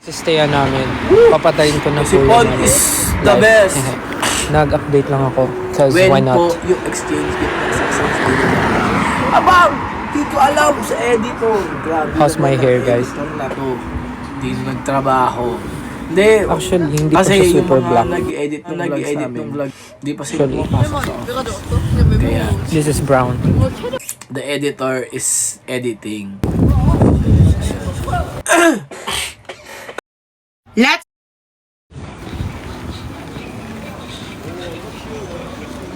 Stayan namin. Papatayin ko na Si po Paul yung is the live. best. Nag-update lang ako. Cause When why not? po yung exchange gift na successful. Abang! Di ko alam sa editor. Grabe How's my naman hair, ang guys? editor na to. Hindi na nagtrabaho. Hindi. Actually, hindi pa kasi siya super yung mga black. nag-edit ng vlog, di pa sila Actually, pumapasok sa office. Kaya, This is brown. the editor is editing. Let's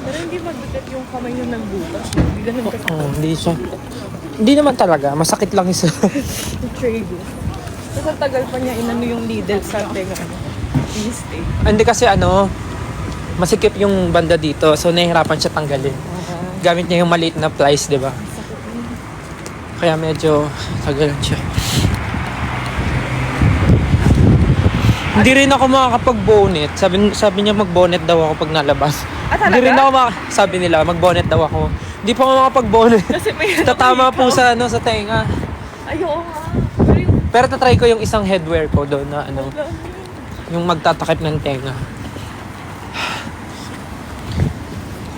Pero hindi magbigat yung kamay niyo ng butas. Hindi ganun kasi Oh, hindi siya. Hindi naman talaga. Masakit lang isa. yung trade. Tapos ang tagal pa niya inano yung needle sa tenga. I-stay. Hindi kasi masikip yung banda dito. So, nahihirapan siya tanggalin. Gamit niya yung maliit na plies, di ba? Kaya medyo tagalan siya. Hindi rin ako makakapag-bonnet. Sabi niya mag-bonnet daw ako pag nalabas. Ah, talaga? Hindi rin ako sabi nila mag-bonnet daw ako. Hindi pa ako makakapag-bonnet. Kasi may Tatama po sa tenga. Ayoko nga. Pero yung Pero tatry ko yung isang headwear ko doon na yung magtatakip ng tenga.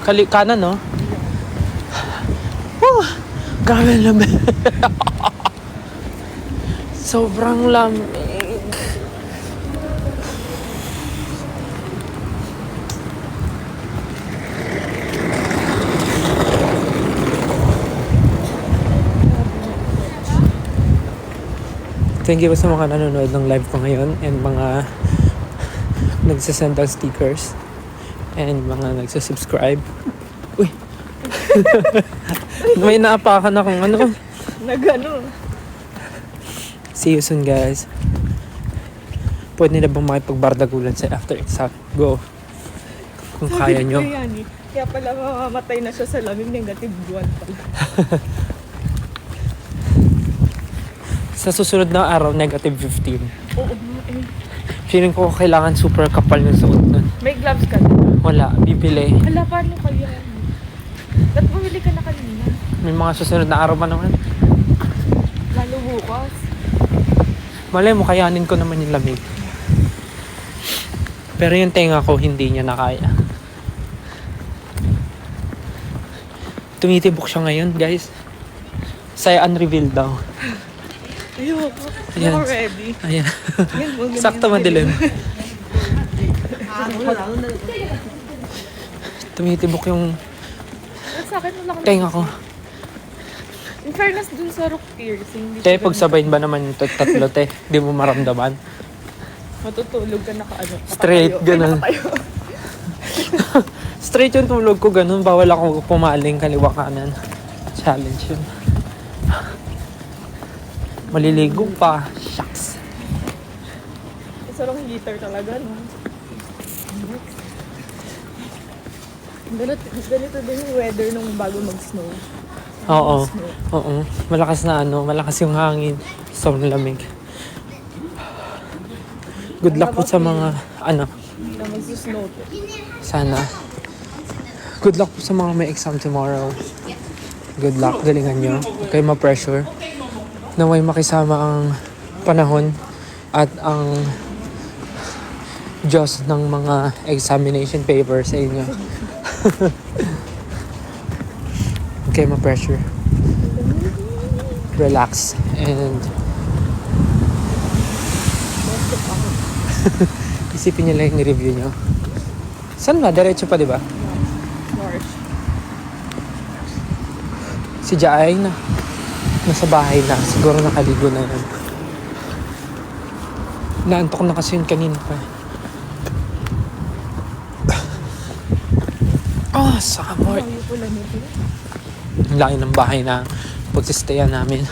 Kanan, no? Grabe lamig. Sobrang lamig. Thank you sa mga nanonood ng live ko ngayon and mga nagsasend ng stickers and mga nagsasubscribe. Uy! May naapakan akong nagano. See you soon, guys. Pwede na bang makipagbardagulan sa after exam? Go. Kung kaya nyo. Kaya pala mamamatay na siya sa lamig, negative 1 pala. Sa susunod na araw, negative 15. Oo, Feeling ko kailangan super kapal yung suot nun. May gloves ka na. Wala, bibili. Hala, paano kaya? Ba't bumili ka na kanina? May mga susunod na araw pa naman. Lalo bukas. Malay mo, kayanin ko naman yung lamig. Pero yung tenga ko, hindi niya nakaya. Tumitibok siya ngayon, guys. Saya unrevealed daw. Ayoko. Ayan. Ako ready. Ayan. Yan, ganyan Sakto madilim. Tumitibok yung At sa akin, wala ka tenga ko. In fairness dun sa rook piercing. Te, pagsabayin ba naman yung tatlo, te? Di mo maramdaman? Matutulog ka Straight, ganun. Straight yung tulog ko, ganun. Bawal ako pumaling kaliwa kanan. Challenge yun. Maliligo pa. Shucks. Isa lang heater talaga, no? Ganito din yung weather nung bago mag-snow. Oo. Oo. Malakas na malakas yung hangin. Sobrang lamig. Good luck po sa mga, Na mag-snow to. sana. Good luck po sa mga may exam tomorrow. Good luck. Galingan nyo. Huwag kayo ma-pressure. Naway makisama ang panahon at ang Diyos ng mga examination paper sa inyo. Huwag kayo ma-pressure. Relax and isipin nyo lang yung review nyo. Saan ba? Diretso pa, di ba? March. Si Jaay nasa bahay na. Siguro nakaligo na yan. Naantok na kasi yun kanina pa. Oh, summer. Ayaw ko lang ito. Ang laki ng bahay na pagsistayan namin.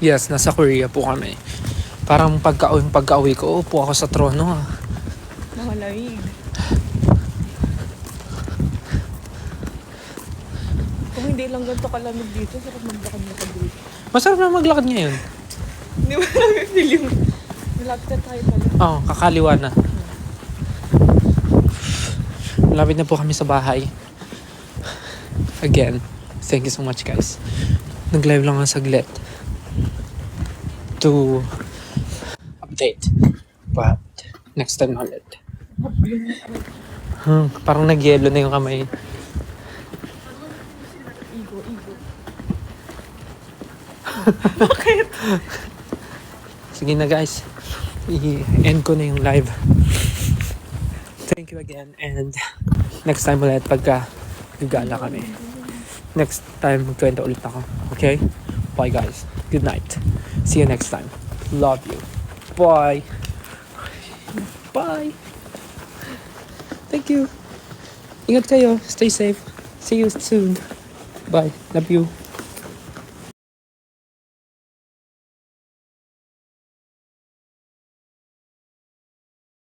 Yes, nasa Korea po kami. Parang pagka-uwi ko, upo ako sa trono. Nakalamig. Kung hindi lang ganito kalamig dito, sarap maglakad-lakad dito. Masarap na maglakad ngayon. Hindi mo namin feel yung malapit na tayo pala. Oo, kakaliwa na. Malapit na po kami sa bahay. again, thank you so much guys. Nag-live lang nga saglit to update. But, next time ulit. Parang nag-yellow na yung kamay. Bakit? Sige na guys, i-end ko na yung live. Thank you again and next time ulit pagka gagala kami. Next time magkwento ulit ako. Okay? Bye guys. Good night. See you next time. Love you. Bye. Bye. Thank you. Ingat kayo. Stay safe. See you soon. Bye. Love you.